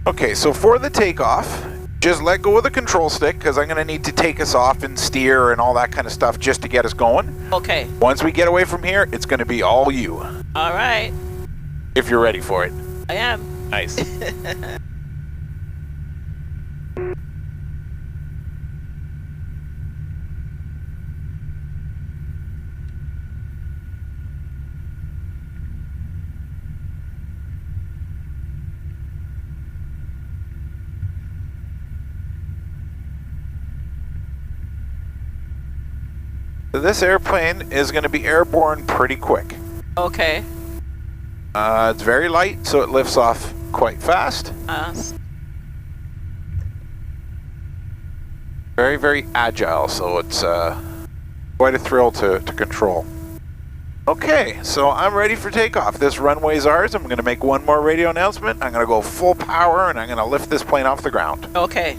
Okay, so for the takeoff, just let go of the control stick because I'm going to need to take us off and steer and all that kind of stuff just to get us going. Okay. Once we get away from here, it's going to be all you. All right. If you're ready for it. I am. Nice. So this airplane is going to be airborne pretty quick. Okay. It's very light, so it lifts off quite fast. Very, very agile, so it's quite a thrill to control. Okay, so I'm ready for takeoff. This runway's ours. I'm going to make one more radio announcement. I'm going to go full power, and I'm going to lift this plane off the ground. Okay.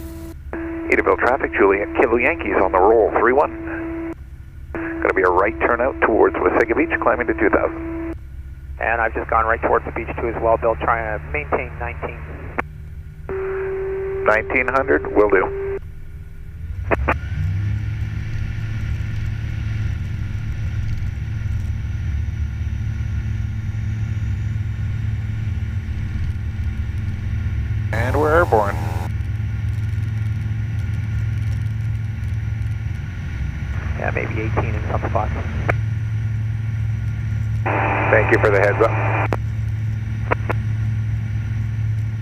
Edenvale traffic, Juliet Kilo Yankees on the roll, 3-1. Going to be a right turnout towards Wasaga Beach, climbing to 2,000. And I've just gone right towards the beach too as well, Bill, trying to maintain 19. 1900, will do. And we're airborne. Yeah, maybe 18 in some spots. Thank you for the heads up.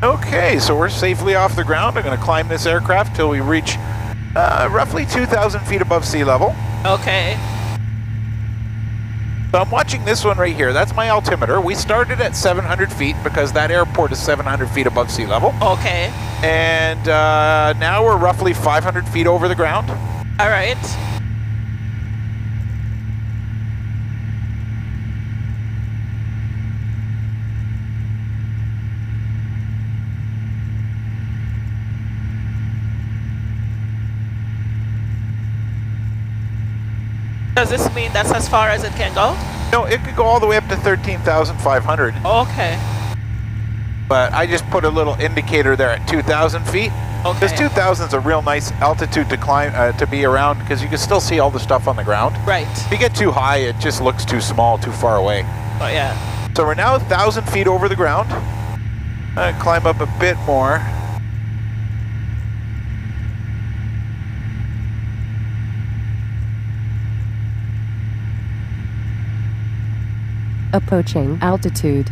Okay, so we're safely off the ground. I'm going to climb this aircraft till we reach roughly 2,000 feet above sea level. Okay. So I'm watching this one right here. That's my altimeter. We started at 700 feet because that airport is 700 feet above sea level. Okay. And now we're roughly 500 feet over the ground. All right. Does this mean that's as far as it can go? No, it could go all the way up to 13,500. Okay. But I just put a little indicator there at 2,000 feet. Okay. Because 2,000 is a real nice altitude to climb, to be around, because you can still see all the stuff on the ground. Right. If you get too high, it just looks too small, too far away. Oh, yeah. So we're now 1,000 feet over the ground. Climb up a bit more. Approaching altitude.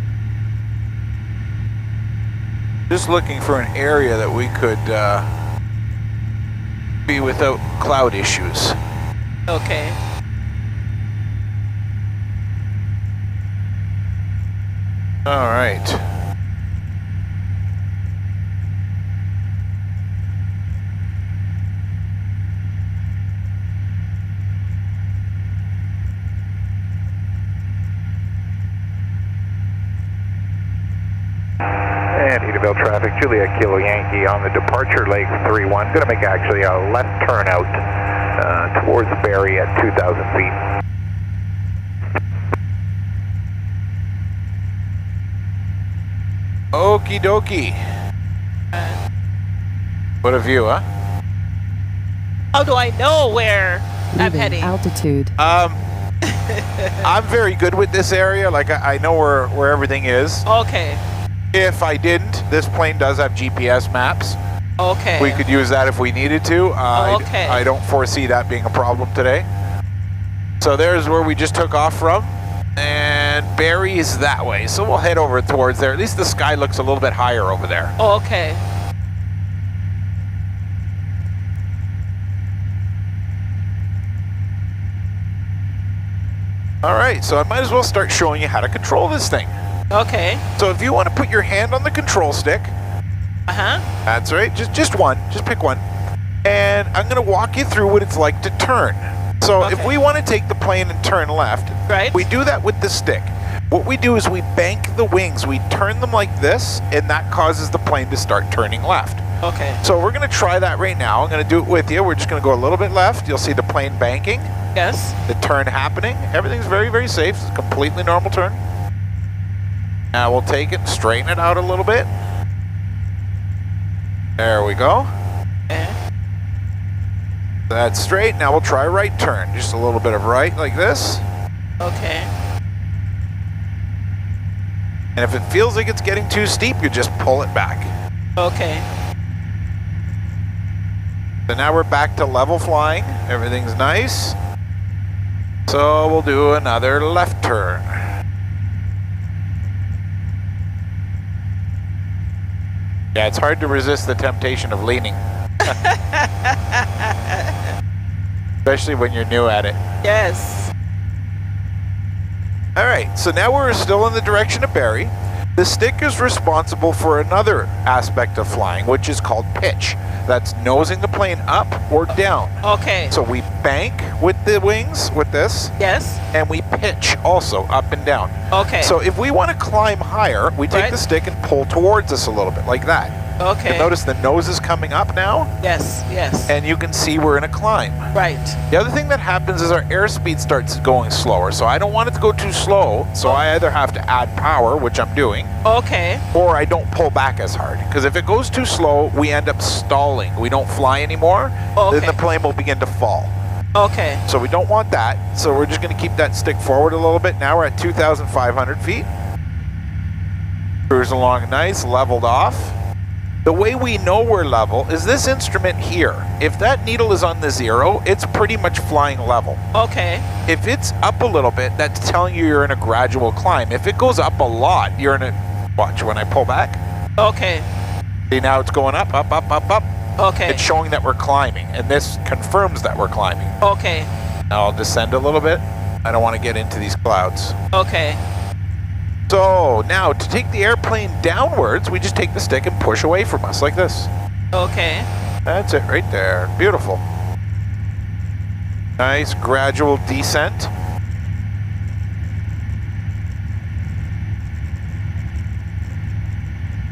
Just looking for an area that we could be without cloud issues. Okay. All right. And Edenvale traffic, Juliet Kilo Yankee on the departure leg 3-1. Going to make actually a left turn out towards Barrie at 2,000 feet. Okie dokie. What a view, huh? How do I know where I'm Leaving heading? altitude. I'm very good with this area. Like I know where everything is. Okay. If I didn't, this plane does have GPS maps. Okay. We could use that if we needed to. Okay. I don't foresee that being a problem today. So there's where we just took off from. And Barrie is that way. So we'll head over towards there. At least the sky looks a little bit higher over there. Okay. All right, so I might as well start showing you how to control this thing. Okay. So if you want to put your hand on the control stick, Uh-huh. that's right, just one, just pick one. And I'm going to walk you through what it's like to turn. So if Okay. we want to take the plane and turn left, Right. we do that with the stick. What we do is we bank the wings, we turn them like this, and that causes the plane to start turning left. Okay. So we're going to try that right now. I'm going to do it with you. We're just going to go a little bit left. You'll see the plane banking, Yes. the turn happening. Everything's very, very safe. It's a completely normal turn. Now we'll take it and straighten it out a little bit. There we go. Okay. That's straight. Now we'll try right turn. Just a little bit of right like this. Okay. And if it feels like it's getting too steep, you just pull it back. Okay. So now we're back to level flying. Everything's nice. So we'll do another left turn. Yeah, it's hard to resist the temptation of leaning. Especially when you're new at it. Yes. All right, so now we're still in the direction of Barrie. The stick is responsible for another aspect of flying, which is called pitch. That's nosing the plane up or down. Okay. So we bank with the wings, with this, Yes. and we pitch also up and down. Okay. So if we want to climb higher, we take Right. the stick and pull towards us a little bit, like that. Okay. You notice the nose is coming up now, Yes. Yes. and you can see we're in a climb. Right. The other thing that happens is our airspeed starts going slower, so I don't want it to go too slow, so I either have to add power, which I'm doing, Okay. or I don't pull back as hard. Because if it goes too slow, we end up stalling. We don't fly anymore, Okay. then the plane will begin to fall. Okay. So we don't want that, so we're just going to keep that stick forward a little bit. Now we're at 2,500 feet. Cruise along nice, leveled off. The way we know we're level is this instrument here. If that needle is on the 0, it's pretty much flying level. Okay. If it's up a little bit, that's telling you you're in a gradual climb. If it goes up a lot, you're in a... Watch, when I pull back. Okay. See, now it's going up, up, up, up, up. Okay. It's showing that we're climbing, and this confirms that we're climbing. Okay. Now I'll descend a little bit. I don't want to get into these clouds. Okay. So now to take the airplane downwards, we just take the stick and push away from us like this. Okay. That's it right there. Beautiful. Nice gradual descent.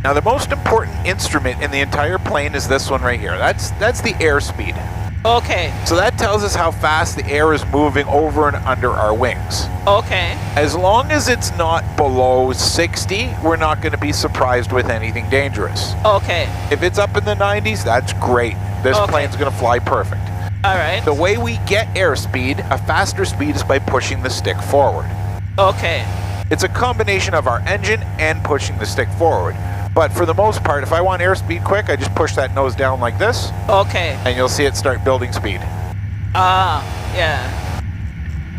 Now the most important instrument in the entire plane is this one right here. That's the airspeed. Okay. So that tells us how fast the air is moving over and under our wings. Okay. As long as it's not below 60, we're not going to be surprised with anything dangerous. Okay. If it's up in the 90s, that's great. This Okay. plane's going to fly perfect. All right. The way we get airspeed, a faster speed, is by pushing the stick forward. Okay. It's a combination of our engine and pushing the stick forward. But for the most part, if I want airspeed quick, I just push that nose down like this, Okay. and you'll see it start building speed. Ah, yeah.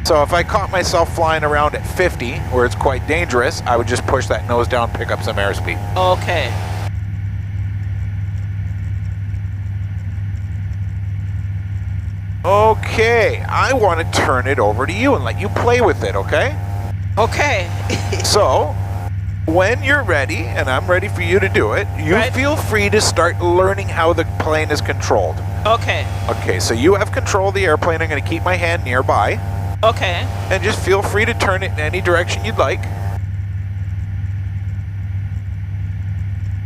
So if I caught myself flying around at 50, where it's quite dangerous, I would just push that nose down, pick up some airspeed. Okay. Okay, I want to turn it over to you and let you play with it, okay? Okay. So, when you're ready, and I'm ready for you to do it, you Right. feel free to start learning how the plane is controlled. Okay. Okay, so you have control of the airplane. I'm going to keep my hand nearby, Okay. and just feel free to turn it in any direction you'd like.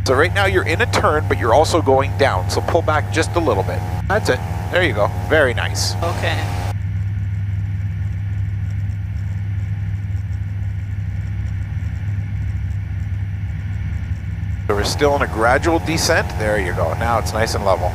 So right now you're in a turn, but you're also going down, so pull back just a little bit. That's it. There you go. Very nice. Okay. So we're still in a gradual descent. There you go. Now it's nice and level.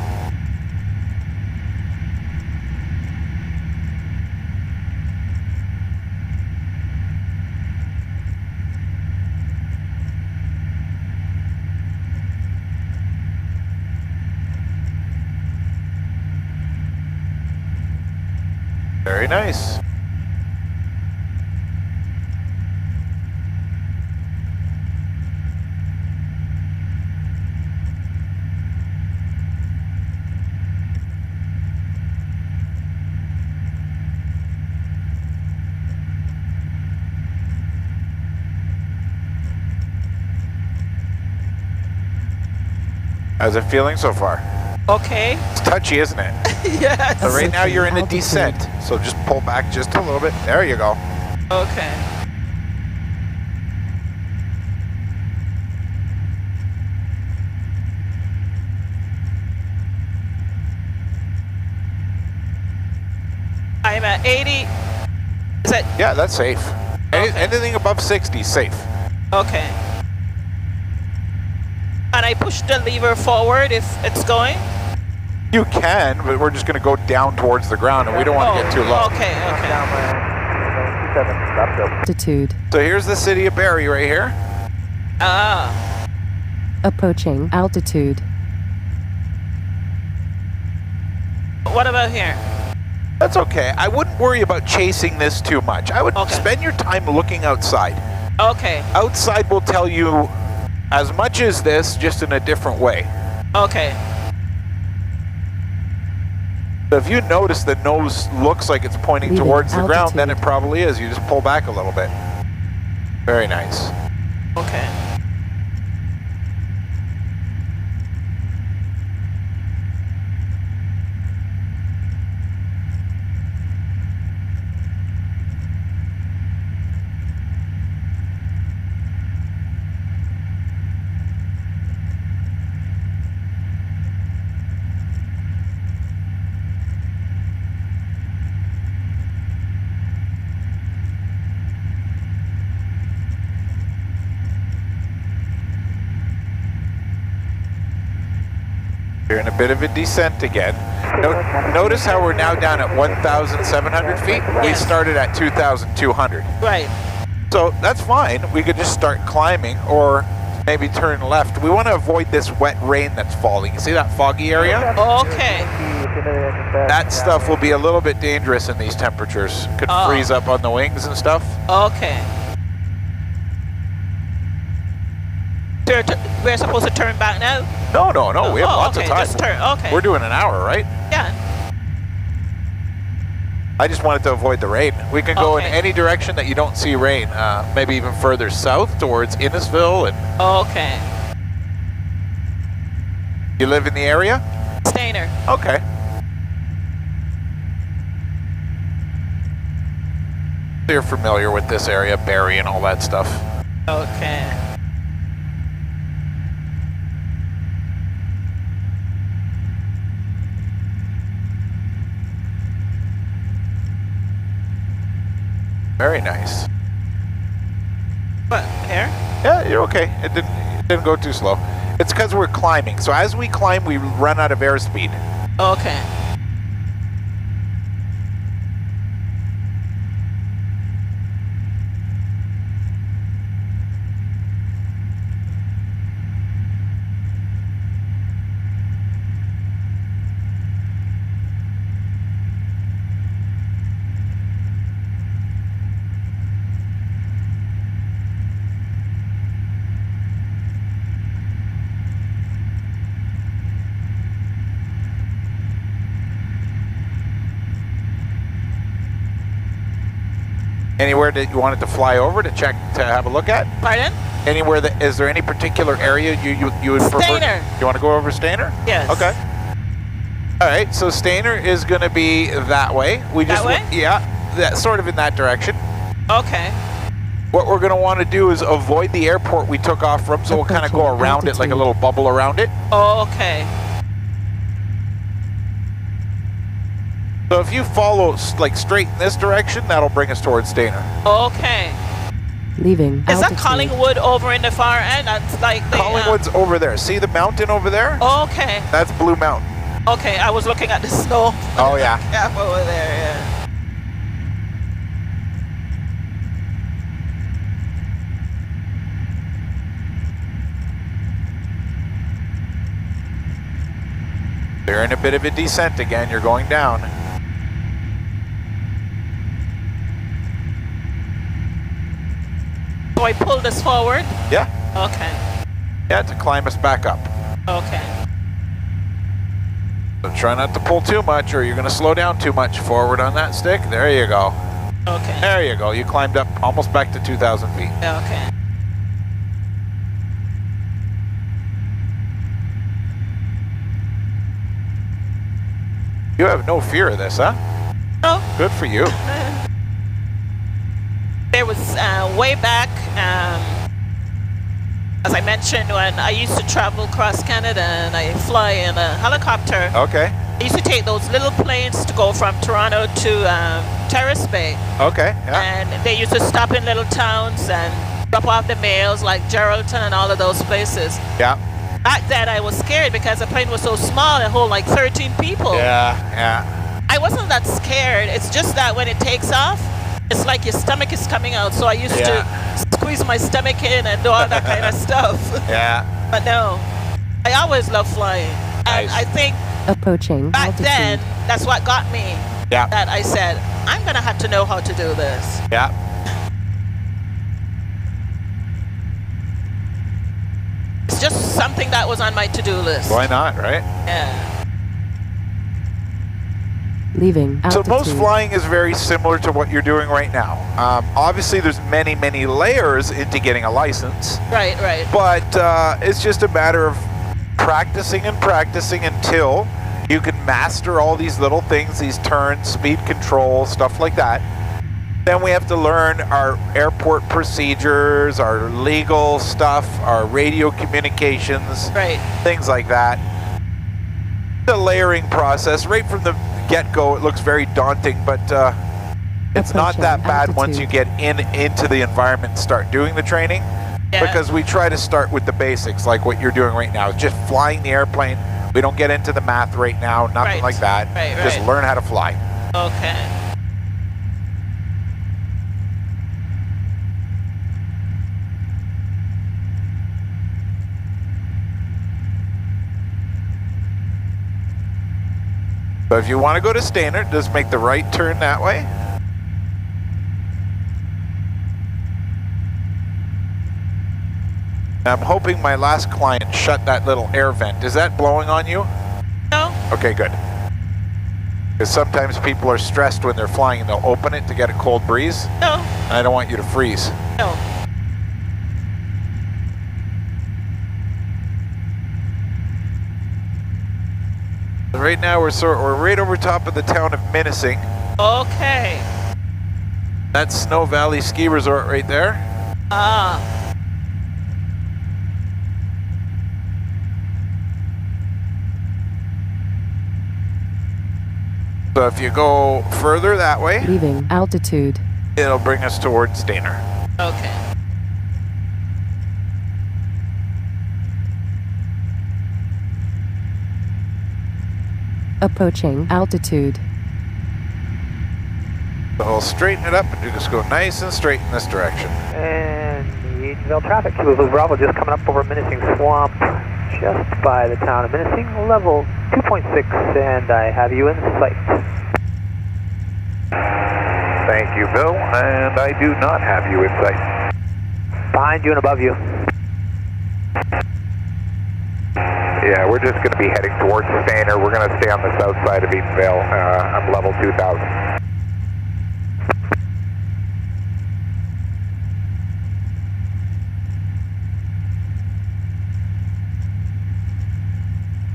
Very nice. How's it feeling so far? Okay. It's touchy, isn't it? Yes. So right now you're in a descent, so just pull back just a little bit. There you go. Okay. I'm at 80. Is that Yeah, that's safe. Okay. Anything above 60 is safe. okay? Can I push the lever forward if it's going? You can, but we're just going to go down towards the ground, and we don't want to get too low. Okay, okay. Altitude. So here's the city of Barrie right here. Ah. Approaching altitude. What about here? That's okay. I wouldn't worry about chasing this too much. I would spend your time looking outside. Okay. Outside will tell you as much as this, just in a different way. Okay. So if you notice the nose looks like it's pointing Leaving towards the ground, altitude. then it probably is. You just pull back a little bit. Very nice. Okay. You're in a bit of a descent again. Notice how we're now down at 1,700 feet. We Yes. started at 2,200. Right. So that's fine. We could just start climbing or maybe turn left. We want to avoid this wet rain that's falling. You see that foggy area? Okay. That stuff will be a little bit dangerous in these temperatures. Could freeze up on the wings and stuff. Okay. We're supposed to turn back now? No, no, no. We have lots okay, of time. just turn. Okay. We're doing an hour, right? Yeah. I just wanted to avoid the rain. We can go in Okay. any direction that you don't see rain. Maybe even further south towards Innisfil. And Okay. you live in the area? Stayner. Okay. So you're familiar with this area, Barrie and all that stuff. Okay. Very nice. What, here? Yeah, you're okay. It didn't go too slow. It's because we're climbing. So as we climb, we run out of airspeed. Okay. Anywhere that you wanted to fly over to check, to have a look at? Pardon? Anywhere that, is there any particular area you would prefer? Stayner. You want to go over Stayner? Yes. Okay. All right, so Stayner is going to be that way. We just That way? Yeah, that sort of in that direction. Okay. What we're going to want to do is avoid the airport we took off from, so we'll kind of go around it like a little bubble around it. Okay. So if you follow like straight in this direction, that'll bring us towards Stayner. Okay. Leaving Is that altitude. Collingwood over in the far end? That's like the... Collingwood's over there. See the mountain over there? Okay. That's Blue Mountain. Okay, I was looking at the snow. Oh, yeah. Yeah, over there, yeah. They're in a bit of a descent again. You're going down. So I pull this forward? Yeah. Okay. Yeah, to climb us back up. Okay. So try not to pull too much or you're going to slow down too much forward on that stick. There you go. Okay. There you go. You climbed up almost back to 2,000 feet. Okay. You have no fear of this, huh? Oh. Good for you. There was way back, as I mentioned, when I used to travel across Canada and I fly in a helicopter. Okay. I used to take those little planes to go from Toronto to Terrace Bay. Okay. Yeah. And they used to stop in little towns and drop off the mails like Geraldton and all of those places. Yeah. back then I was scared because the plane was so small, it hold like 13 people. Yeah. I wasn't that scared. It's just that when it takes off, it's like your stomach is coming out. So I used to squeeze my stomach in and do all that kind of stuff. Yeah. But no, I always love flying. And Nice. I think Approaching back altitude. then, that's what got me. Yeah. That I said, I'm going to have to know how to do this. Yeah. It's just something that was on my to-do list. Why not, right? Yeah. Leaving So altitude. most flying is very similar to what you're doing right now. Obviously, there's many, many layers into getting a license, Right. but it's just a matter of practicing and practicing until you can master all these little things, these turns, speed control, stuff like that. Then we have to learn our airport procedures, our legal stuff, our radio communications, Right. things like that. The layering process, right from the get-go, it looks very daunting, but it's not that bad once you get into the environment and start doing the training. Yeah. Because we try to start with the basics, like what you're doing right now, just flying the airplane. We don't get into the math right now, nothing Right. like that. Right. Just learn how to fly. Okay. So if you want to go to Stayner, just make the right turn that way. I'm hoping my last client shut that little air vent. Is that blowing on you? No. Okay, good. Because sometimes people are stressed when they're flying and they'll open it to get a cold breeze. No. And I don't want you to freeze. No. So right now we're right over top of the town of Minising. Okay. That's Snow Valley Ski Resort right there. Ah. So if you go further that way, Leaving altitude. it'll bring us towards Stayner. Okay. Approaching altitude. So we'll straighten it up and you just go nice and straight in this direction. And the Edenvale traffic, Blue Bravo just coming up over Menacing Swamp, just by the town of Menacing, level 2.6, and I have you in sight. Thank you, Bill, and I do not have you in sight. Behind you and above you. Yeah, we're just going to be heading towards Stayner. We're going to stay on the south side of Edenvale. I'm level 2000.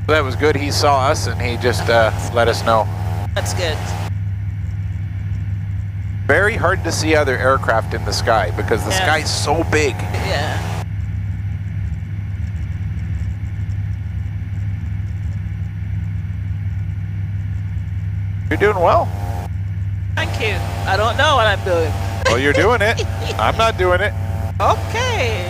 That was good. He saw us and he just let us know. That's good. Very hard to see other aircraft in the sky because the Yeah. sky's so big. Yeah. You're doing well. Thank you. I don't know what I'm doing. Well, you're doing it. I'm not doing it. Okay.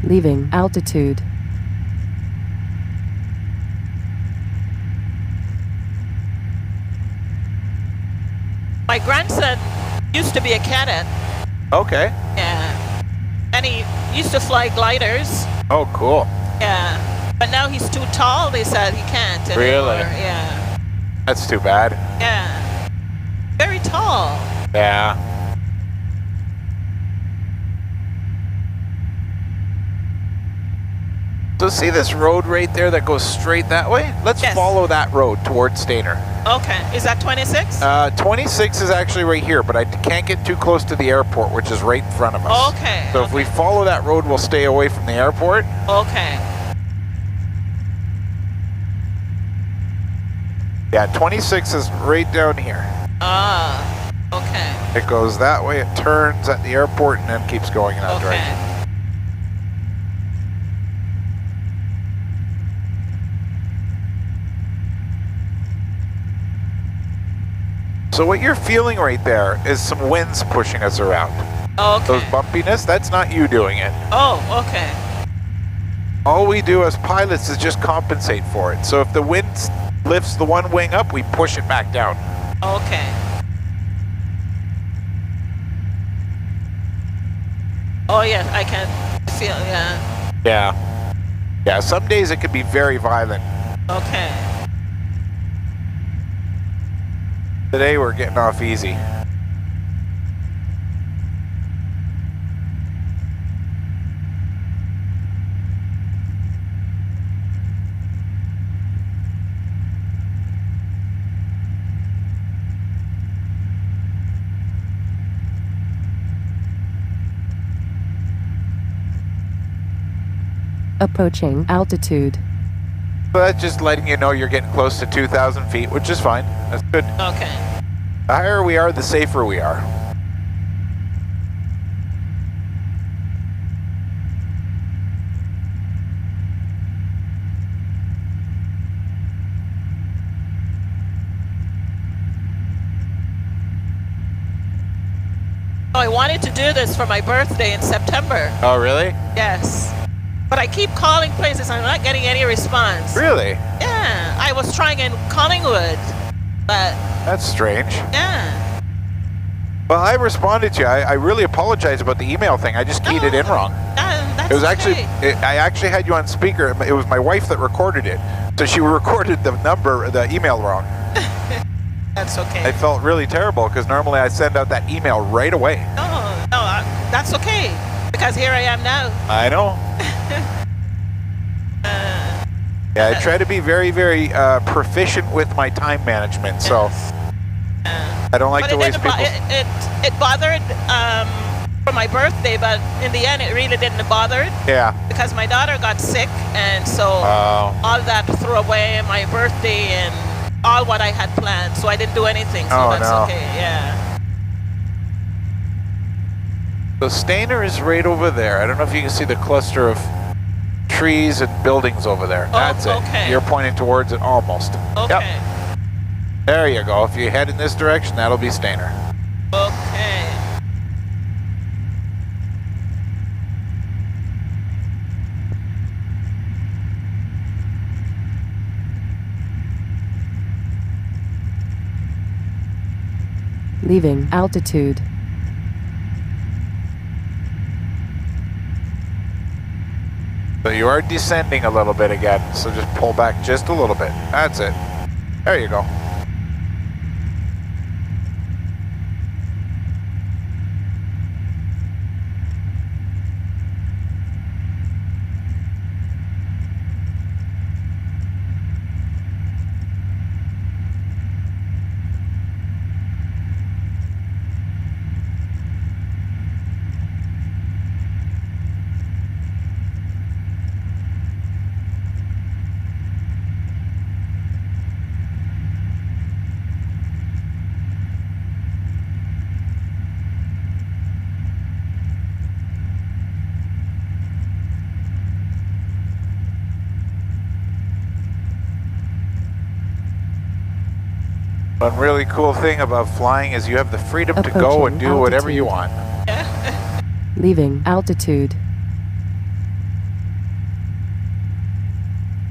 Leaving altitude. My grandson used to be a cadet. Okay. Yeah. And he used to fly gliders. Oh, cool. Yeah. But now he's too tall, they said he can't anymore. Really? Yeah. That's too bad. Yeah. Very tall. Yeah. So see this road right there that goes straight that way? Let's Yes. follow that road towards Stayner. Okay. Is that 26? 26 is actually right here, but I can't get too close to the airport, which is right in front of us. Okay. So if we follow that road, we'll stay away from the airport. Okay. Yeah, 26 is right down here. Ah. Okay. It goes that way, it turns at the airport, and then keeps going in that direction. Okay. So what you're feeling right there is some winds pushing us around. Oh, okay. Those bumpiness, that's not you doing it. Oh, okay. All we do as pilots is just compensate for it. So if the wind lifts the one wing up, we push it back down. Okay. Oh, yeah, I can feel, yeah. Yeah. Yeah, some days it can be very violent. Okay. Today we're getting off easy. Approaching altitude. So that's just letting you know you're getting close to 2,000 feet, which is fine. That's good. Okay. The higher we are, the safer we are. Oh, I wanted to do this for my birthday in September. Oh, really? Yes. But I keep calling places, I'm not getting any response. Really? Yeah, I was trying in Collingwood, but That's strange. yeah. Well, I responded to you. I really apologize about the email thing. I just keyed it in wrong. That's It was actually, okay. I actually had you on speaker. It was my wife that recorded it. So she recorded the email wrong. That's okay. I felt really terrible because normally I send out that email right away. No, that's okay. Because here I am now. I know. Yeah, I try to be very, very proficient with my time management, so I don't like But to it waste didn't people. it bothered for my birthday, but in the end it really didn't bother Yeah. because my daughter got sick, and so Oh. all that threw away my birthday and all what I had planned, so I didn't do anything, so Oh, that's no. okay, yeah. So Stayner is right over there. I don't know if you can see the cluster of trees and buildings over there. Oh, That's it. okay. You're pointing towards it almost. Okay, Yep. There you go. If you head in this direction, that'll be Stayner. okay. Leaving altitude. So you are descending a little bit again, so just pull back just a little bit. That's it. There you go. One really cool thing about flying is you have the freedom to go and do whatever you want. Leaving altitude.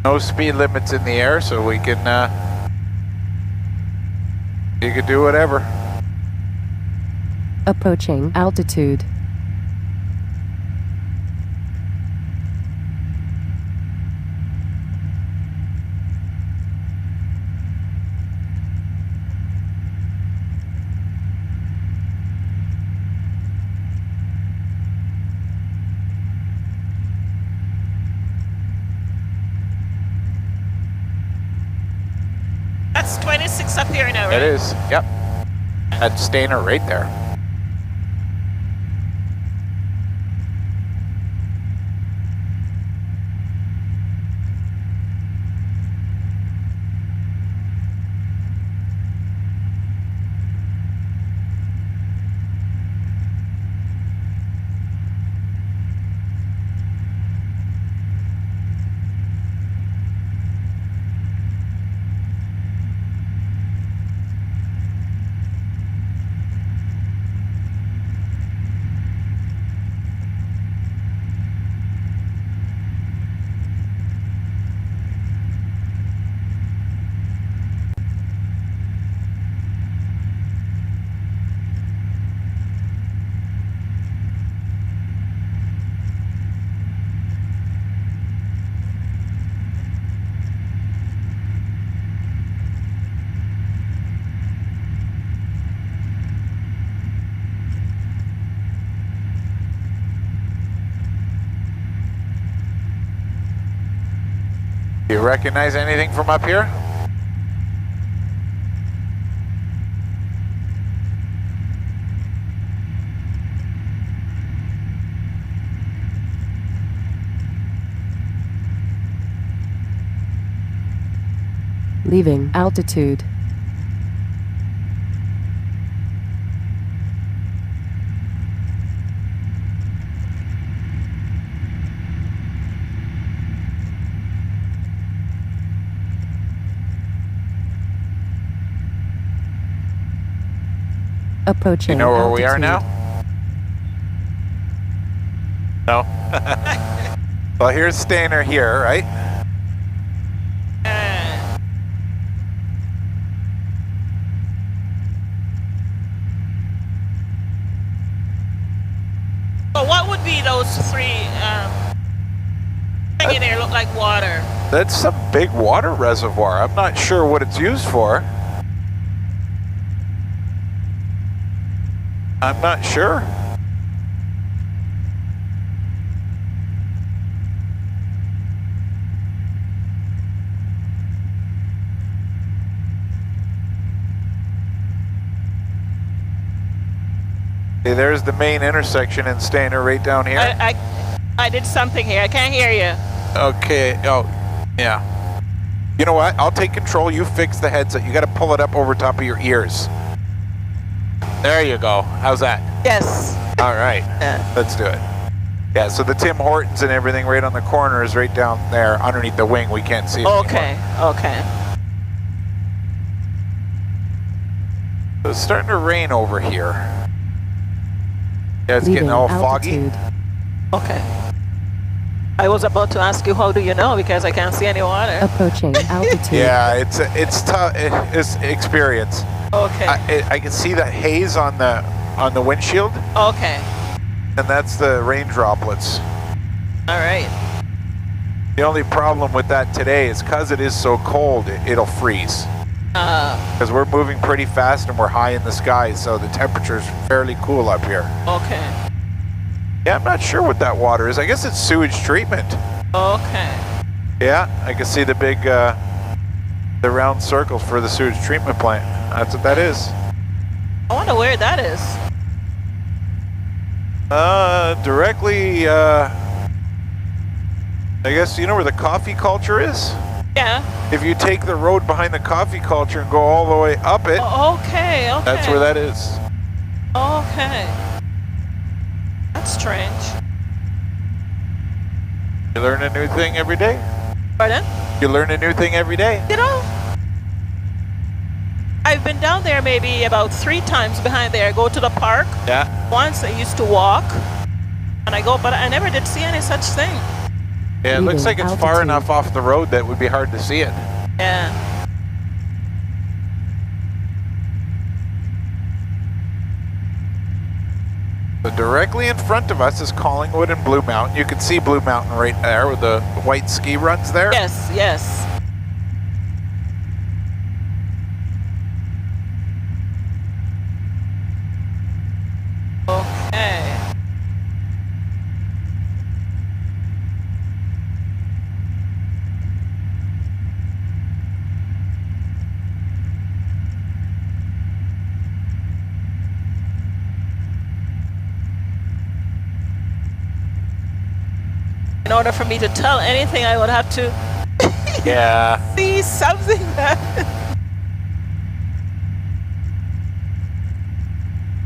No speed limits in the air, so we can, you can do whatever. Approaching altitude. That's 26 up here now, right? It is, yep. That's Stayner right there. Do you recognize anything from up here? Leaving altitude. Approaching. You know where we are altitude. now? No? Well, here's Stayner here, right? So what would be those three thing in there look like water? That's some big water reservoir. I'm not sure what it's used for. I'm not sure. See, there's the main intersection in Stayner right down here. I did something here. I can't hear you. Okay. Oh, yeah. You know what? I'll take control. You fix the headset. You got to pull it up over top of your ears. There you go. How's that? Yes. All right. Yeah. Let's do it. Yeah, so the Tim Hortons and everything right on the corner is right down there underneath the wing. We can't see it Okay. anymore. Okay. So it's starting to rain over here. Yeah, it's Leaving getting all foggy. altitude. Okay. I was about to ask you, how do you know? Because I can't see any water. Approaching altitude. Yeah, it's tough. It's experience. Okay. I can see the haze on the windshield, Okay. and that's the rain droplets. All right. The only problem with that today is because it is so cold, it'll freeze. Because we're moving pretty fast and we're high in the sky, so the temperature's fairly cool up here. Okay. Yeah, I'm not sure what that water is. I guess it's sewage treatment. Okay. Yeah, I can see the big, the round circles for the sewage treatment plant. That's what that is. I wonder where that is. Directly, I guess you know where the coffee culture is? Yeah. If you take the road behind the coffee culture and go all the way up it, Okay. Okay. that's where that is. Okay. That's strange. You learn a new thing every day? Pardon? You learn a new thing every day? You know, I've been down there maybe about 3 times behind there. I go to the park. Yeah. Once I used to walk, and I go, but I never did see any such thing. Yeah, it looks like it's far Altitude. enough off the road that it would be hard to see it. Yeah. So directly in front of us is Collingwood and Blue Mountain. You can see Blue Mountain right there with the white ski runs there. Yes, yes. Okay. In order for me to tell anything, I would have to Yeah. see something that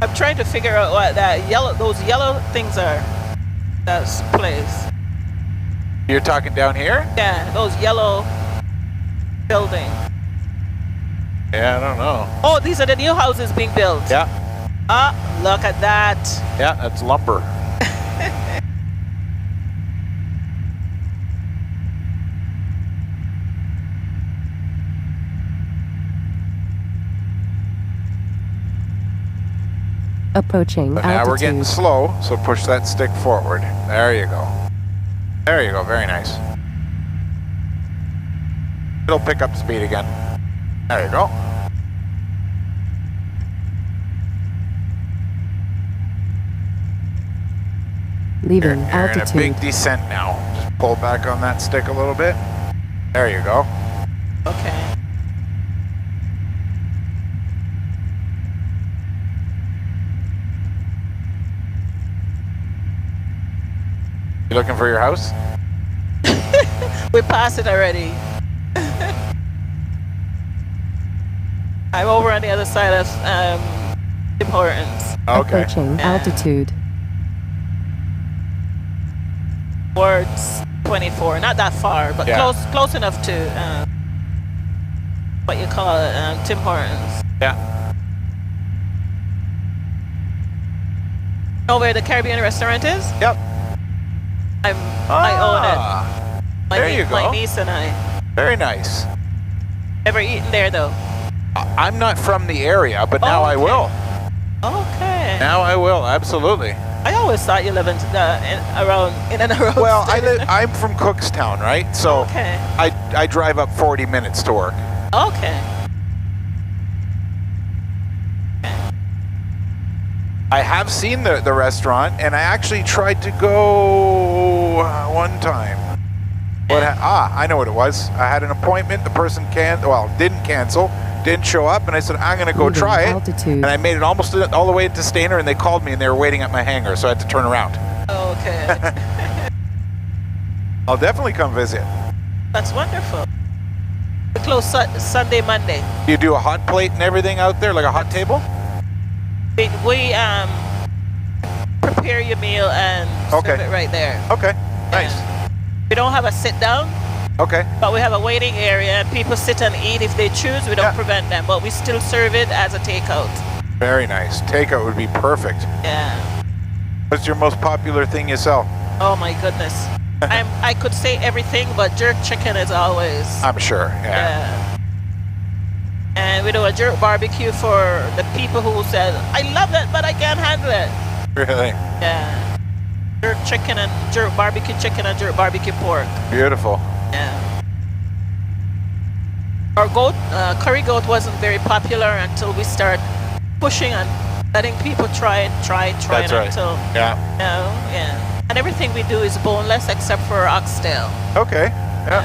I'm trying to figure out what those yellow things are. That's place. You're talking down here? Yeah, those yellow buildings. Yeah, I don't know. Oh, these are the new houses being built. Yeah. Ah, look at that. Yeah, that's lumber. Approaching But now altitude. we're getting slow, so push that stick forward. There you go. There you go, very nice. It'll pick up speed again. There you go. Leaving You're in a altitude. big descent now. Just pull back on that stick a little bit. There you go. Okay. You looking for your house? We passed it already. I'm over on the other side of Tim Hortons. Okay. Approaching Yeah. altitude. Towards 24. Not that far, but Yeah. close enough to what you call it, Tim Hortons. Yeah. Know where the Caribbean restaurant is? Yep. I own it. There you My go. niece and I. Very nice. Never eaten there though. I'm not from the area, but now I Okay. will. Okay. Now I will, absolutely. I always thought you lived in and around. Well, Stayner. I'm from Cookstown, right? So Okay. I drive up 40 minutes to work. Okay. I have seen the restaurant, and I actually tried to go one time. I know what it was. I had an appointment. The person didn't cancel, didn't show up, and I said, I'm going to go Leaving try it. altitude. And I made it almost all the way into Stayner, and they called me, and they were waiting at my hangar, so I had to turn around. Okay. I'll definitely come visit. That's wonderful. We close Sunday, Monday. You do a hot plate and everything out there, like a hot table? We prepare your meal and serve Okay. it right there. Okay, nice. Yeah. We don't have a sit down, Okay, but we have a waiting area and people sit and eat if they choose. We don't Yeah. prevent them, but we still serve it as a takeout. very nice. Takeout would be perfect. Yeah. What's your most popular thing you sell? Oh my goodness. I could say everything, but jerk chicken is always. I'm sure, yeah. Yeah. And we do a jerk barbecue for the people who said, I love it, but I can't handle it. Really Yeah. Jerk chicken and jerk barbecue chicken and jerk barbecue pork. beautiful. Yeah. Our curry goat wasn't very popular until we started pushing and letting people try it That's right. until, Yeah. yeah. And everything we do is boneless except for oxtail. Okay, yeah.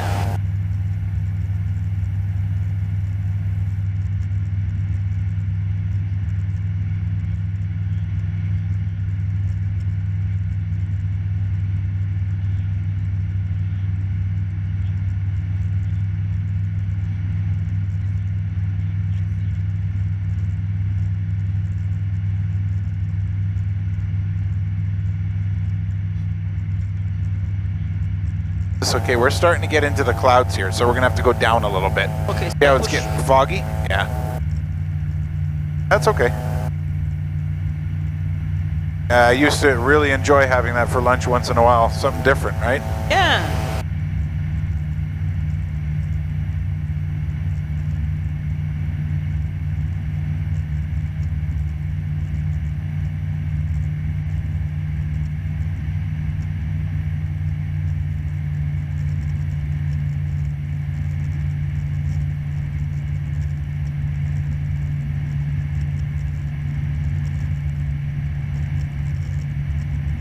It's okay, we're starting to get into the clouds here, so we're gonna have to go down a little bit. Okay. So Yeah, it's push. getting foggy. Yeah. That's okay. I used to really enjoy having that for lunch once in a while. Something different, right? Yeah.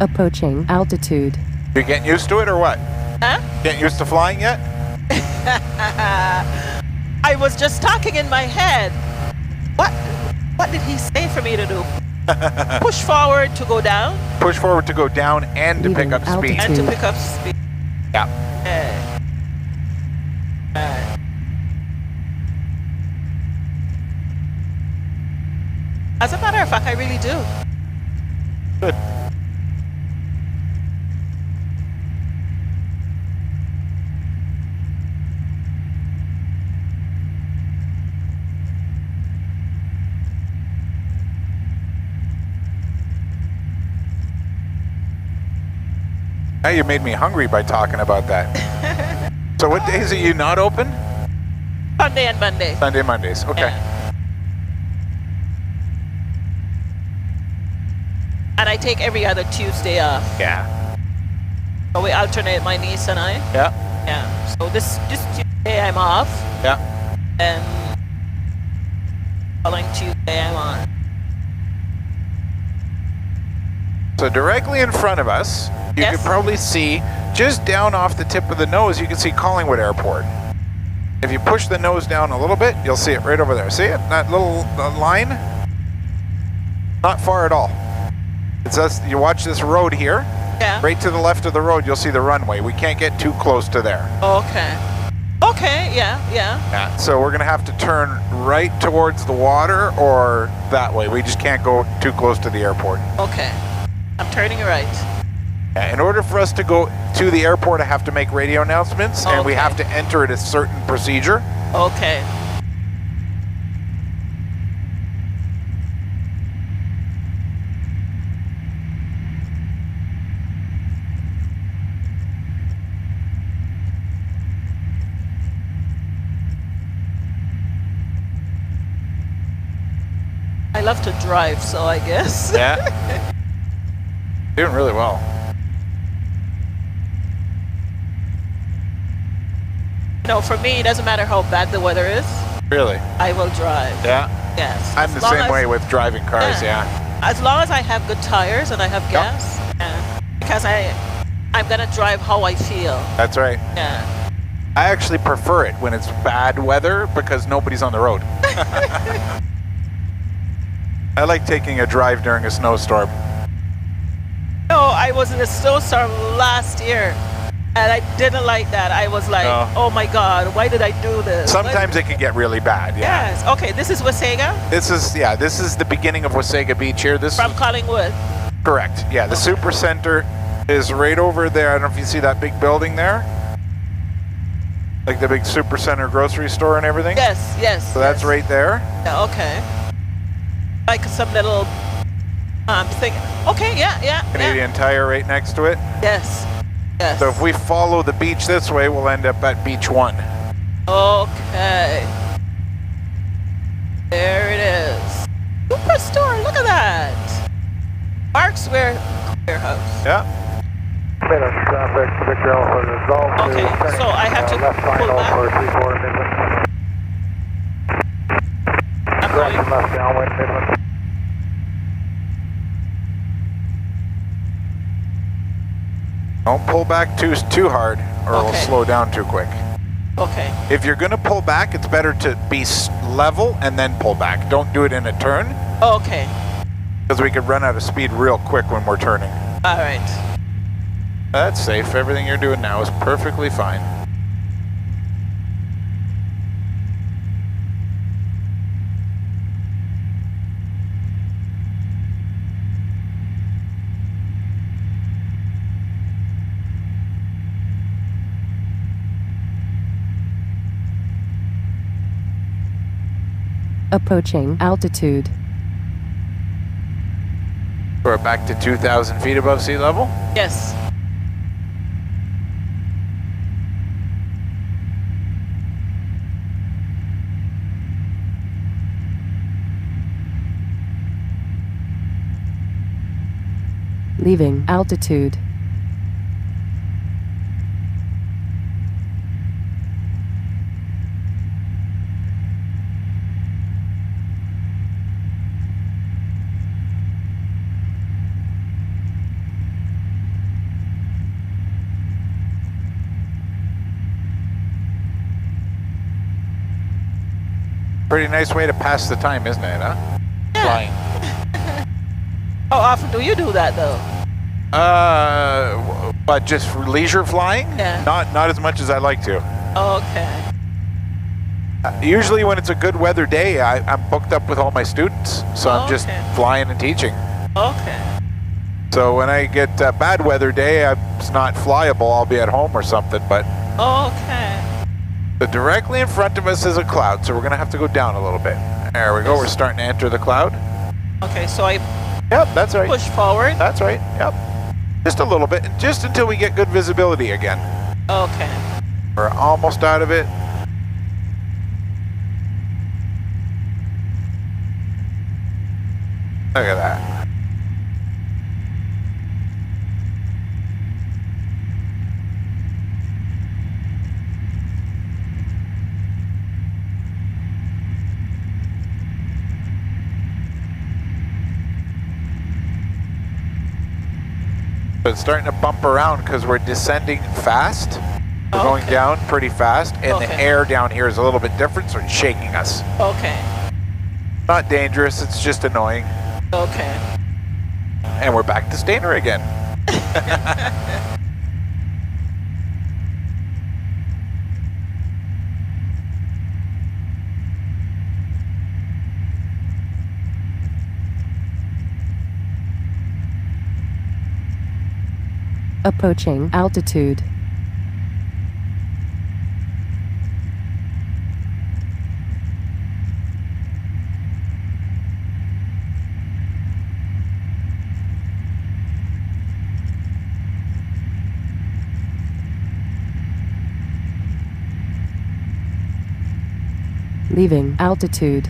Approaching altitude. You getting used to it or what? Huh? Getting used to flying yet? I was just talking in my head. What did he say for me to do? Push forward to go down Push forward to go down and to pick Leaving up speed. and to pick up speed. Yeah. As a matter of fact, I really do. Good. Now you made me hungry by talking about that. So what days are you not open? Sunday and Monday. Sunday, Mondays. Okay. Yeah. And I take every other Tuesday off. Yeah. So we alternate, my niece and I. Yeah. Yeah. So this Tuesday I'm off, Yeah. and following Tuesday I'm on. So directly in front of us, you Yes. can probably see, just down off the tip of the nose, you can see Collingwood Airport. If you push the nose down a little bit, you'll see it right over there. See it? That little line? Not far at all. It's us. You watch this road here. Yeah. Right to the left of the road, you'll see the runway. We can't get too close to there. Okay. Okay, yeah. So we're going to have to turn right towards the water or that way. We just can't go too close to the airport. Okay. I'm turning right. In order for us to go to the airport, I have to make radio announcements, and we have to enter it a certain procedure. Okay. I love to drive, so I guess. Yeah. Doing really well. No, for me, it doesn't matter how bad the weather is. Really? I will drive. Yeah? Yes. I'm the same way with driving cars, yeah. As long as I have good tires and I have gas. Yeah. Because I'm going to drive how I feel. That's right. Yeah. I actually prefer it when it's bad weather because nobody's on the road. I like taking a drive during a snowstorm. No, I was in a snowstorm last year, and I didn't like that. I was like, oh my God, why did I do this? Sometimes it can get really bad, yeah. Yes. Okay, this is Wasaga? This is the beginning of Wasaga Beach here. This From is Collingwood? correct, yeah. The Super Center is right over there. I don't know if you see that big building there. Like the big Super Center grocery store and everything? Yes. So that's right there. Yeah, okay. Like some little thing. Okay, yeah. Canadian Tire right next to it. Yes. So if we follow the beach this way, we'll end up at Beach 1. Okay. There it is. Superstore, look at that. Parks Warehouse. Yeah. Okay, so I have to pull back. I'm going left downwind, Midland. Don't pull back too hard or it'll slow down too quick. Okay. If you're going to pull back, it's better to be level and then pull back. Don't do it in a turn. Okay. Because we could run out of speed real quick when we're turning. All right. That's safe. Everything you're doing now is perfectly fine. Approaching altitude. We're back to 2,000 feet above sea level. Yes. Leaving altitude. Pretty nice way to pass the time, isn't it, huh? Yeah. Flying. How often do you do that, though? But just for leisure flying? Yeah. Not as much as I'd like to. Okay. Usually when it's a good weather day, I'm booked up with all my students, so I'm just flying and teaching. Okay. So when I get a bad weather day, it's not flyable, I'll be at home or something, but... Okay. But directly in front of us is a cloud, so we're going to have to go down a little bit. There we go, we're starting to enter the cloud. Okay, so I Yep, that's right. push forward? That's right, yep. Just a little bit, just until we get good visibility again. Okay. We're almost out of it. Look at that. It's starting to bump around because we're descending fast. We're going down pretty fast, and the Okay. air down here is a little bit different, so it's shaking us. Okay. Not dangerous, it's just annoying. Okay. And we're back to Stayner again. Approaching altitude. Leaving altitude.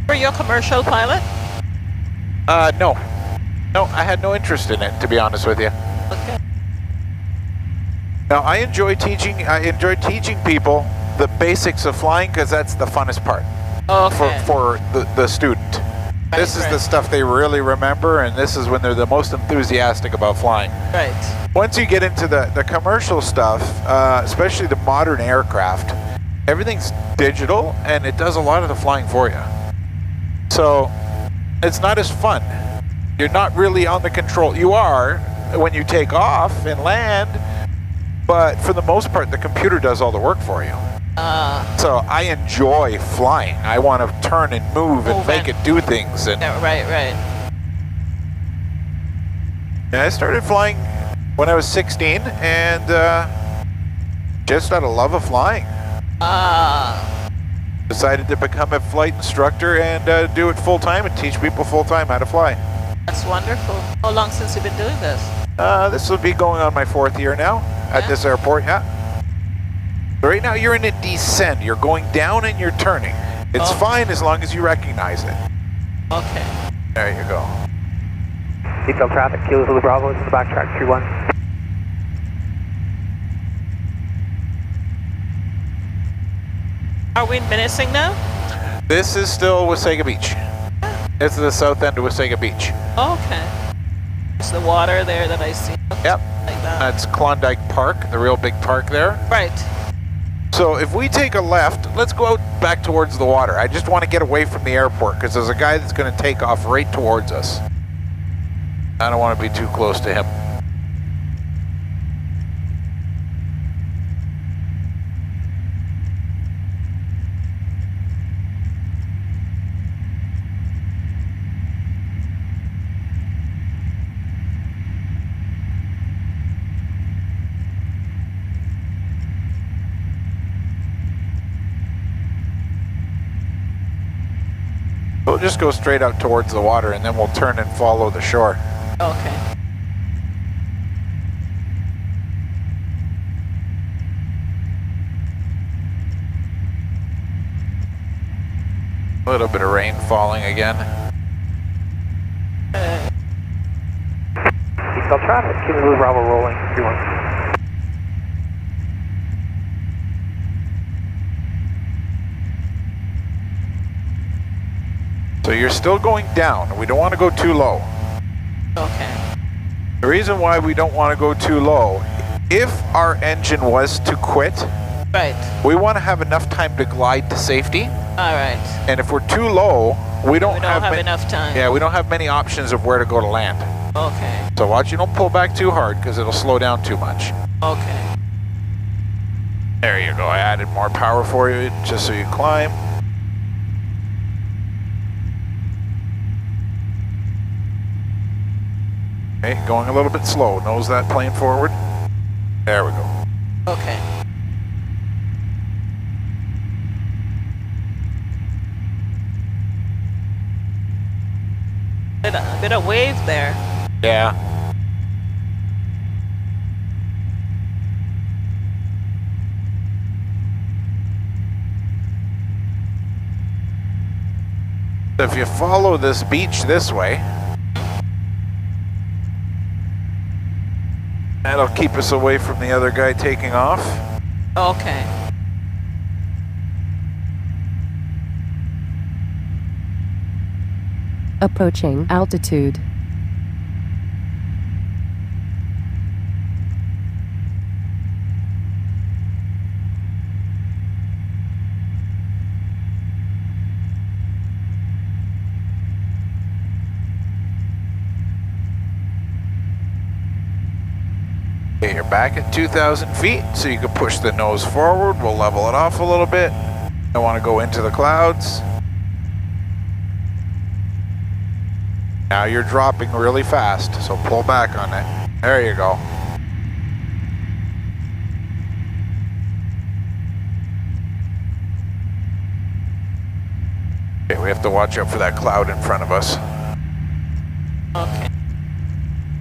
Were you a commercial pilot? No. No, I had no interest in it, to be honest with you. Okay. Now, I enjoy teaching people the basics of flying because that's the funnest part Okay. for the student. This is the stuff they really remember, and this is when they're the most enthusiastic about flying. Right. Once you get into the commercial stuff, especially the modern aircraft, everything's digital, and it does a lot of the flying for you. So it's not as fun. You're not really on the control. You are when you take off and land, but for the most part, the computer does all the work for you. So I enjoy flying. I want to turn and move and make it do things. And Yeah, right, right. I started flying when I was 16, and just out of love of flying. Decided to become a flight instructor and do it full-time and teach people full-time how to fly. That's wonderful. How long since you've been doing this? This will be going on my 4th year now at this airport, yeah. So right now you're in a descent. You're going down and you're turning. It's fine as long as you recognize it. Okay. There you go. Detail traffic, Kilo Zulu Bravo is in the backtrack, 31. Are we in Menacing now? This is still Wasaga Beach. This is the south end of Wasaga Beach. Okay. It's the water there that I see. Yep. Like that. That's Klondike Park, the real big park there. Right. So if we take a left, let's go out back towards the water. I just want to get away from the airport because there's a guy that's going to take off right towards us. I don't want to be too close to him. We'll just go straight out towards the water and then we'll turn and follow the shore. Okay. A little bit of rain falling again. Detail traffic, Kilo Zulu Bravo rolling, 31. So you're still going down. We don't want to go too low. Okay. The reason why we don't want to go too low, if our engine was to quit, Right. we want to have enough time to glide to safety. All right. And if we're too low, we don't, We don't have ma- enough time. Yeah, we don't have many options of where to go to land. Okay. So watch you don't pull back too hard because it'll slow down too much. Okay. There you go. I added more power for you just so you climb. Okay, going a little bit slow. Nose that plane forward. There we go. Okay. A bit of wave there. Yeah. If you follow this beach this way, That'll keep us away from the other guy taking off. Okay. Approaching altitude. Okay, you're back at 2,000 feet, so you can push the nose forward. We'll level it off a little bit. I want to go into the clouds. Now you're dropping really fast, so pull back on it. There you go. Okay, we have to watch out for that cloud in front of us. Okay.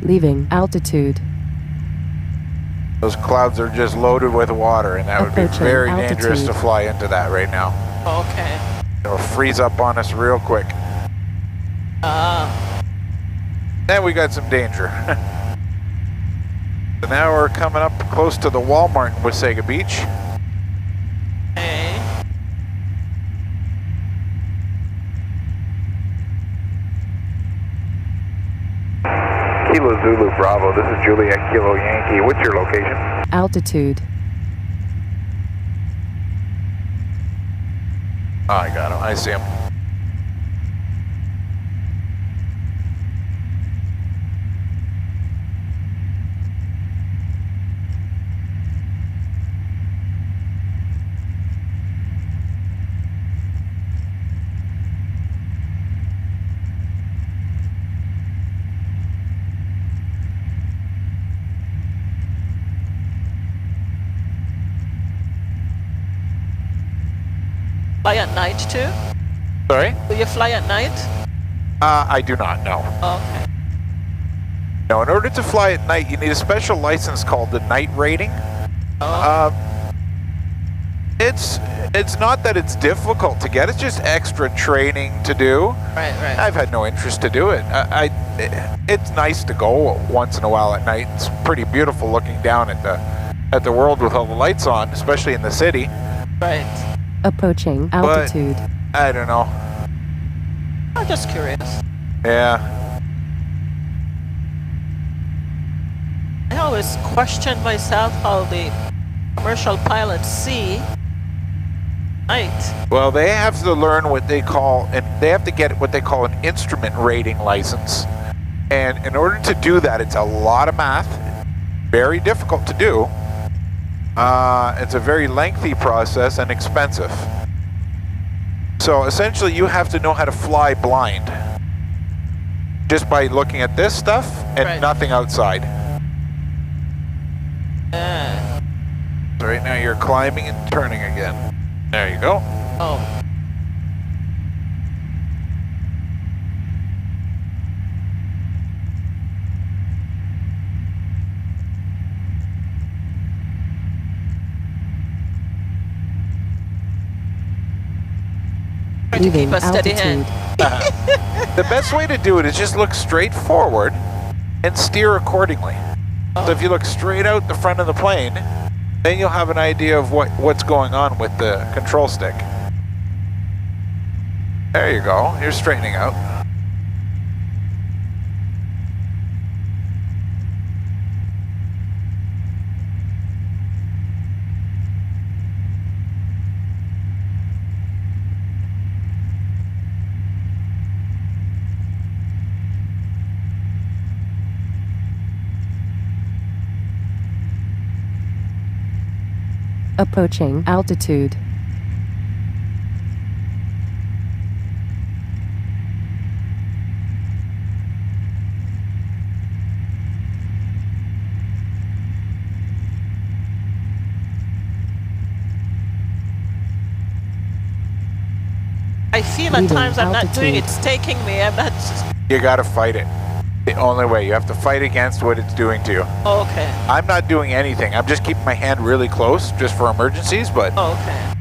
Leaving altitude. Those clouds are just loaded with water, and that would be Approaching very dangerous to altitude. fly into that right now. Okay. It'll freeze up on us real quick. Then we got some danger. So now we're coming up close to the Walmart in Wasaga Beach. Okay. Kilo Zulu Bravo, this is Juliet Kilo Yankee. What's your location? Altitude. Oh, I got him. I see him. Fly at night too? Sorry? Do you fly at night? I do not know. Okay. Now, in order to fly at night, you need a special license called the night rating. It's not that it's difficult to get, it's just extra training to do. Right, right. I've had no interest to do it. It's nice to go once in a while at night. It's pretty beautiful looking down at the world with all the lights on, especially in the city. Right. Approaching altitude. I don't know. I'm just curious. Yeah. I always question myself how the commercial pilots see night. Well, they have to learn what they call, and they have to get what they call an instrument rating license. And in order to do that, it's a lot of math, very difficult to do. It's a very lengthy process and expensive. So essentially you have to know how to fly blind just by looking at this stuff and nothing outside. So right now you're climbing and turning again. There you go. Oh. To Leaving keep a steady altitude. hand. The best way to do it is just look straight forward and steer accordingly. So if you look straight out the front of the plane, then you'll have an idea of what's going on with the control stick. There you go, you're straightening out. Approaching altitude. I feel at Leaving times I'm not doing it. altitude. It's taking me. I'm not. You gotta fight it. The only way, you have to fight against what it's doing to you. Okay. I'm not doing anything, I'm just keeping my hand really close just for emergencies, but Okay.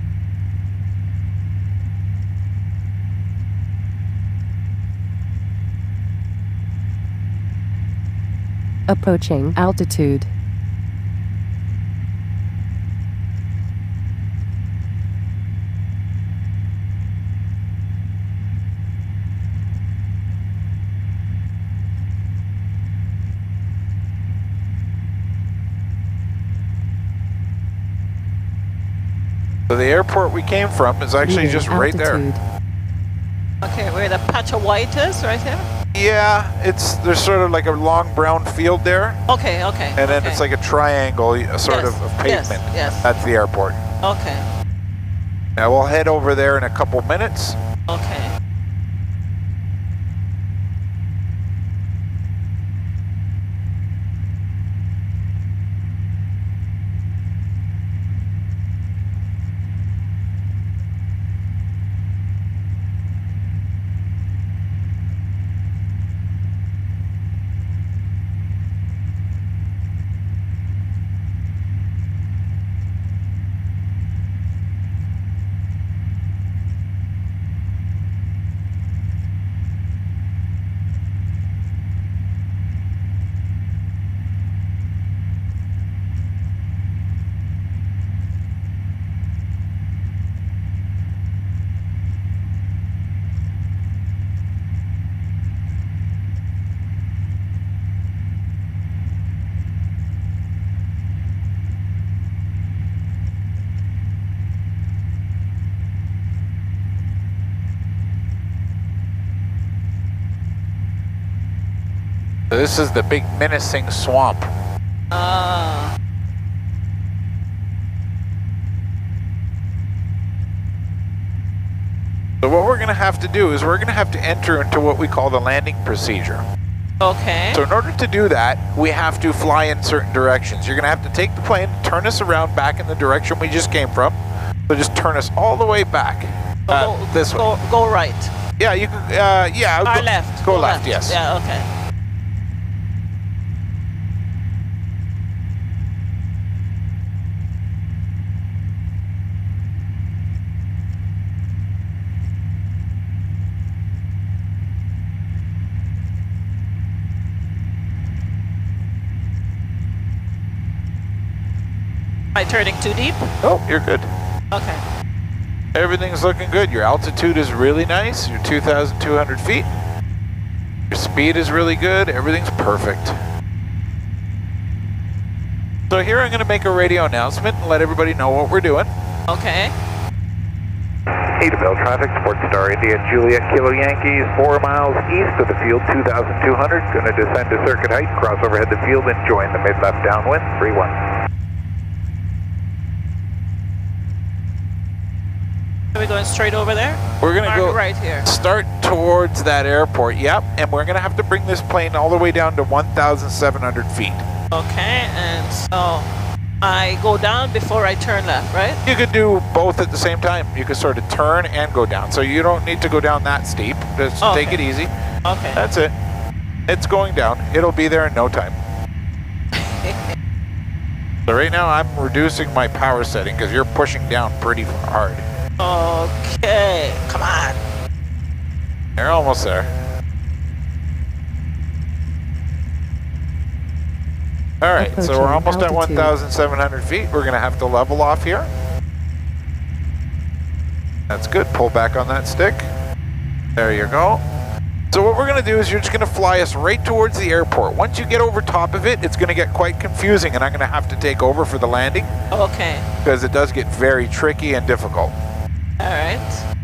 Approaching altitude. So the airport we came from is actually just right there. Okay, where the patch of white is, right there? Yeah, there's sort of like a long brown field there. Okay, okay. And then it's like a triangle, sort of pavement. Yes. That's the airport. Okay. Now we'll head over there in a couple minutes. Okay. This is the big menacing swamp. Ah. So what we're going to have to do is we're going to have to enter into what we call the landing procedure. Okay. So in order to do that, we have to fly in certain directions. You're going to have to take the plane, turn us around back in the direction we just came from. So just turn us all the way back. This way. Go right. Yeah, you can, yeah. Or left. Go left, yes. Yeah, okay. Am I turning too deep? Oh, you're good. Okay. Everything's looking good. Your altitude is really nice. You're 2,200 feet. Your speed is really good. Everything's perfect. So here I'm going to make a radio announcement and let everybody know what we're doing. Okay. Edenvale traffic, SportStar India Juliet Kilo Yankees, 4 miles east of the field, 2,200. Going to descend to circuit height, cross overhead the field, and join the mid-left downwind, 3-1. Are we going straight over there? We're going to go right here. Start towards that airport, yep, and we're going to have to bring this plane all the way down to 1,700 feet. Okay, and so I go down before I turn left, right? You could do both at the same time. You could sort of turn and go down, so you don't need to go down that steep. Just take it easy. Okay. That's it. It's going down. It'll be there in no time. So right now I'm reducing my power setting because you're pushing down pretty hard. Okay, come on. You're almost there. All right, so we're almost at 1,700 feet. We're going to have to level off here. That's good. Pull back on that stick. There you go. So what we're going to do is you're just going to fly us right towards the airport. Once you get over top of it, it's going to get quite confusing, and I'm going to have to take over for the landing. Okay. Because it does get very tricky and difficult. All right.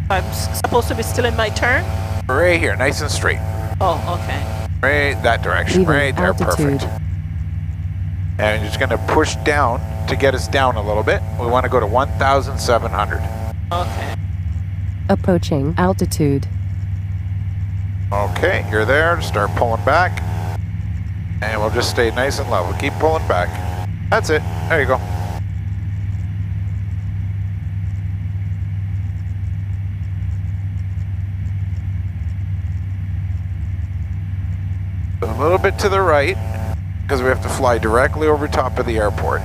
I'm supposed to be still in my turn? Right here, nice and straight. Oh, okay. Right that direction, right there, perfect. And you're just going to push down to get us down a little bit. We want to go to 1,700. Okay. Approaching altitude. Okay, you're there. Start pulling back. And we'll just stay nice and level. Keep pulling back. That's it. There you go. A little bit to the right, because we have to fly directly over top of the airport.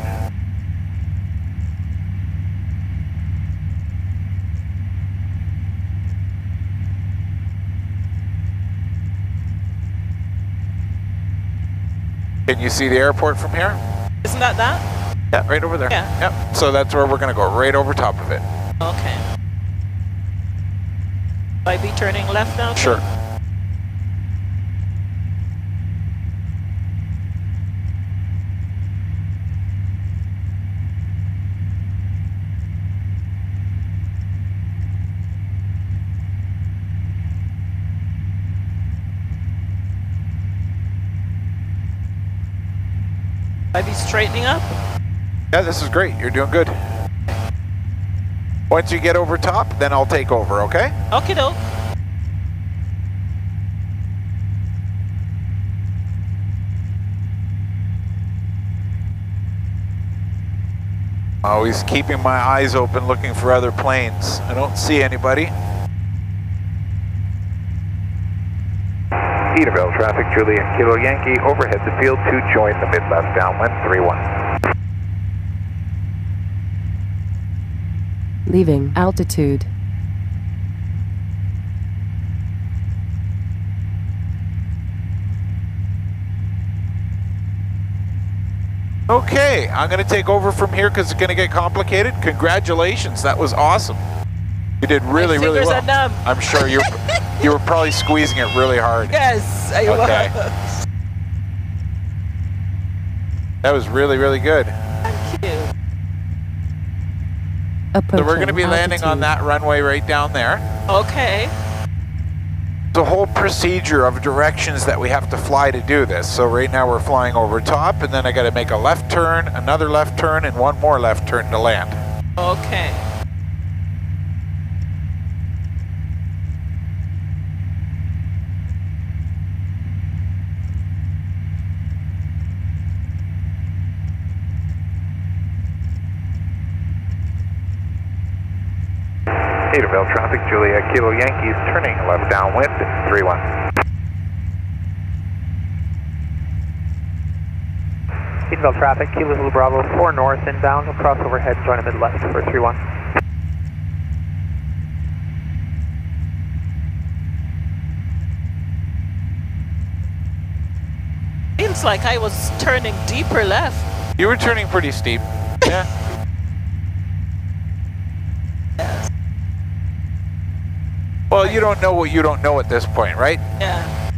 Can you see the airport from here? Isn't that? Yeah, right over there. Yeah. Yep. So that's where we're going to go, right over top of it. Okay. Will I be turning left now? Sure. I be straightening up? Yeah, this is great. You're doing good. Once you get over top, then I'll take over, okay? Okie doke. Always keeping my eyes open looking for other planes. I don't see anybody. Edenvale traffic, Juliet Kilo Yankee, overhead the field to join the mid-left downwind, 3-1. Leaving altitude. Okay, I'm going to take over from here because it's going to get complicated. Congratulations, that was awesome. You did really, really well. My fingers are numb. I'm sure you were probably squeezing it really hard. Yes, I was. That was really, really good. Thank you. So we're going to be landing on that runway right down there. Okay. The whole procedure of directions that we have to fly to do this. So right now we're flying over top, and then I got to make a left turn, another left turn, and one more left turn to land. Okay. Edenvale traffic, Juliet Kilo Yankees, turning left downwind, 3-1. Edenvale traffic, Kilo Zulu Bravo, 4 north inbound, we'll cross overhead, join a mid-left for 3-1. Seems like I was turning deeper left. You were turning pretty steep. Yeah. Well, you don't know what you don't know at this point, right? Yeah.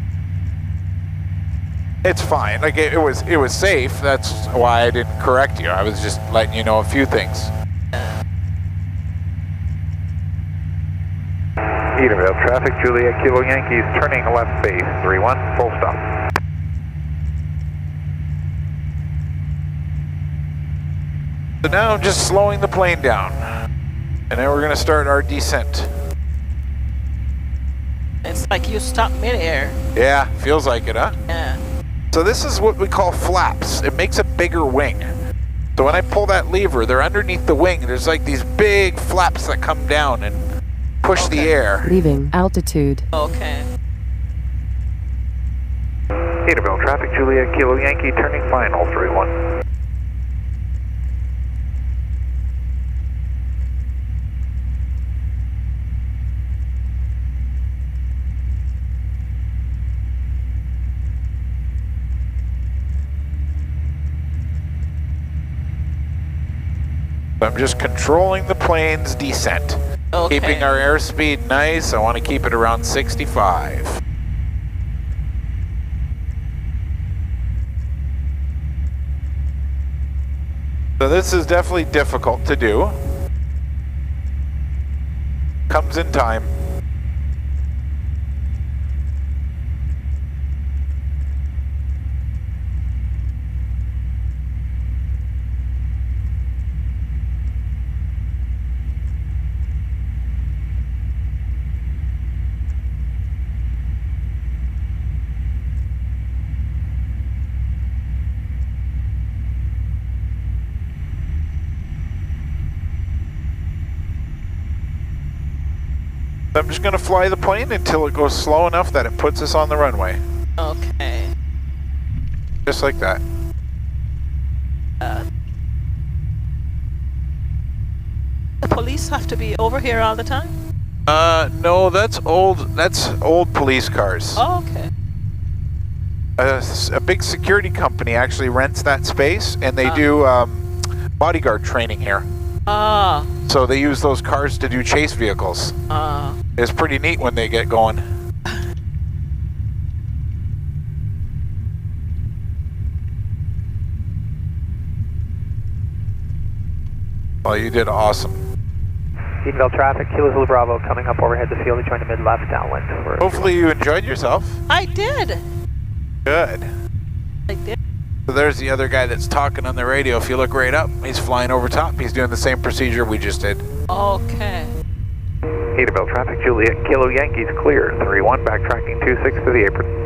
It's fine. Like it was safe. That's why I didn't correct you. I was just letting you know a few things. Edenvale traffic, Juliet Kilo Yankees, turning left base, 3-1, full stop. So now I'm just slowing the plane down. And then we're going to start our descent. It's like you stop midair. Yeah, feels like it, huh? Yeah. So this is what we call flaps. It makes a bigger wing. So when I pull that lever, they're underneath the wing. There's like these big flaps that come down and push the air. Leaving altitude. Okay. Edenvale traffic, Juliet Kilo Yankee, turning final, 3-1. I'm just controlling the plane's descent. Okay. Keeping our airspeed nice. I want to keep it around 65. So this is definitely difficult to do. Comes in time. I'm just going to fly the plane until it goes slow enough that it puts us on the runway. Okay. Just like that. The police have to be over here all the time? No, that's old police cars. Oh, okay. A big security company actually rents that space, and they do bodyguard training here. Ah. So they use those cars to do chase vehicles. It's pretty neat when they get going. Well, you did awesome. Edenvale traffic, Kilo Zulu Bravo, coming up overhead the field, join the mid-left downwind. Hopefully you enjoyed yourself. I did. Good. I did. So there's the other guy that's talking on the radio. If you look right up, he's flying over top. He's doing the same procedure we just did. Okay. Edenvale traffic, Juliet Kilo Yankees clear. 3-1, backtracking 26 to the apron.